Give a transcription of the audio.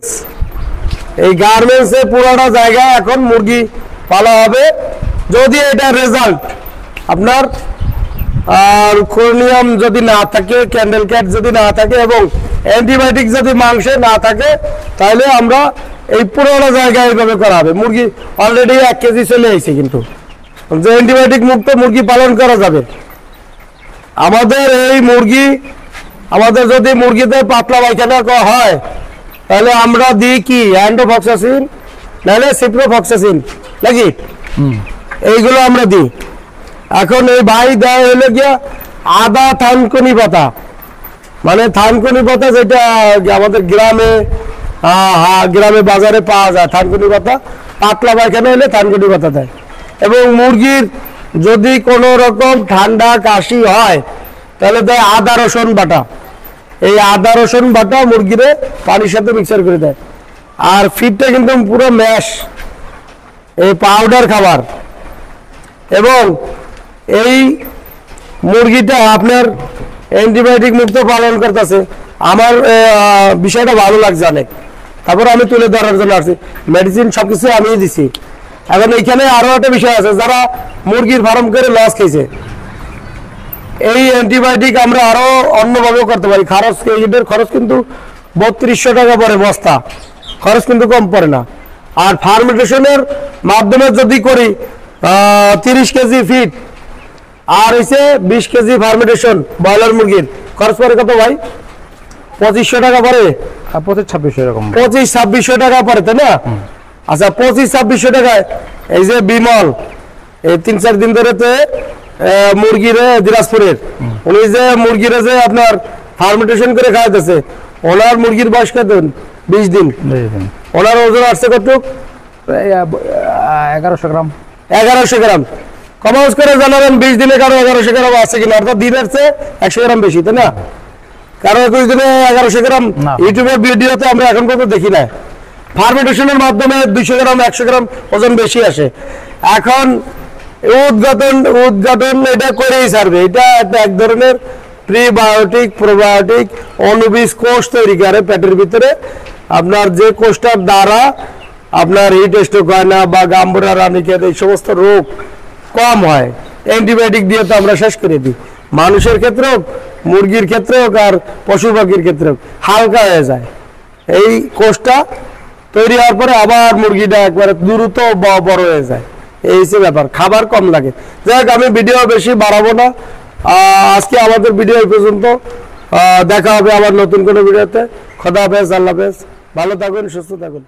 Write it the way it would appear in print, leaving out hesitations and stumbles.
এই গার্মেন্টসে পুরোটা জায়গা এখন মুরগি পালা হবে। যদি এটা রেজাল্ট আপনার আর ক্রোনিয়াম যদি না থাকে, ক্যান্ডেল ক্যাট যদি না থাকে এবং অ্যান্টিবায়োটিক যদি মাংসে না থাকে, তাহলে আমরা এই পুরোনো জায়গায় এইভাবে করা হবে। মুরগি অলরেডি 1 কেজি চলে এসেছে, কিন্তু যে অ্যান্টিবায়োটিক মুক্ত মুরগি পালন করা যাবে। আমাদের এই মুরগি, আমাদের যদি মুরগিতে পাতলা পায়খানা হয়, তাহলে আমরা দিই কি অ্যান্ডোফক্সাসিন নাহলে সিপ্রোফক্সাসিন নাকি, এইগুলো আমরা দিই। এখন এই ভাই দেয় হলো গিয়া আদা থানকুনি পাতা, মানে থানকুনি পাতা যেটা আমাদের গ্রামে গ্রামে বাজারে পাওয়া যায়। থানকুনি পাতা পাতলা পায়খানা হলে থানকুনি পাতা দেয়। এবং মুরগির যদি কোনো রকম ঠান্ডা কাশি হয়, তাহলে দেয় আদা রসুন বাটা। এই আদা রসুন বাটা মুরগিরে পানির সাথে মিক্সার করে দেয়। আর ফিডটা কিন্তু পুরো ম্যাশ, এই পাউডার খাবার। এবং এই মুরগিটা আপনার অ্যান্টিবায়োটিক মুক্ত পালন করতেছে। আমার বিষয়টা ভালো লাগছে অনেক, তারপর আমি তুলে ধরার জন্য আসছি। মেডিসিন সবকিছু আমি দিছি। এখন এইখানে আরো একটা বিষয় আছে, যারা মুরগির ফার্ম করে লস খেয়েছে, এই অ্যান্টিবায়োটিক আমরা আরো অন্যভাবেও করতে পারি। এটার খরচ কিন্তু 3200 টাকা পড়ে বস্তা, খরচ কিন্তু কম পড়ে না। আর ফার্মেন্টেশনের মাধ্যমে যদি করি 30 কেজি ফিড আর হচ্ছে 20 কেজি ফার্মেন্টেশন ব্রয়লার মুরগির খরচ পড়ে কত ভাই? 2500 টাকা পড়ে, 25-2600 এরকম, 25-2600 টাকা পড়ে, তাই না? আচ্ছা, 25-2600 টাকায় এই যে বিমল এই 3-4 দিন ধরে মুরগিরে দিনাজপুরের, উনি যে মুরগিরে যে আপনার ফার্মেন্টেশন করে খাওয়াতেছে, ওনার মুরগির বয়স কত? 20 দিন। ওনার ওজন আসছে কত? 1100 গ্রাম। 1100 গ্রাম। কমাউস করে জানাবেন 20 দিনে কারো 1100 গ্রাম আছে কিনা, অর্থাৎ দিনের চেয়ে 100 গ্রাম বেশি, তাই না? কারো 21 দিনে 1100 গ্রাম ইউটিউবের ভিডিওতে আমরা এখন পর্যন্ত দেখি না। ফার্মেন্টেশনের মাধ্যমে 200 গ্রাম 100 গ্রাম ওজন বেশি আসে। এখন উদ্ঘাটন এটা করেই ছাড়বে। এটা এক ধরনের প্রিবায়োটিক প্রোবায়োটিক অনুবীজ কোষ তৈরি করে পেটের ভিতরে। আপনার যে কোষটার দ্বারা আপনার হিট স্ট্রোক হয় না বা গাম্বুরা রানীক্ষেত এই সমস্ত রোগ কম হয়। অ্যান্টিবায়োটিক দিয়ে তো আমরা শেষ করে দিই। মানুষের ক্ষেত্রেও, মুরগির ক্ষেত্রেও আর পশু পাখির ক্ষেত্রেও হালকা হয়ে যায়। এই কোষটা তৈরি হওয়ার পরে আবার মুরগিটা একবারে দ্রুত বড় হয়ে যায়। এই হচ্ছে ব্যাপার, খাবার কম লাগে। যাই হোক, আমি ভিডিও বেশি বাড়াবো না। আজকে আমাদের ভিডিও এই পর্যন্ত। দেখা হবে আবার নতুন কোনো ভিডিওতে। খোদা হাফেজ, আল্লাহ হাফেজ। ভালো থাকুন, সুস্থ থাকুন।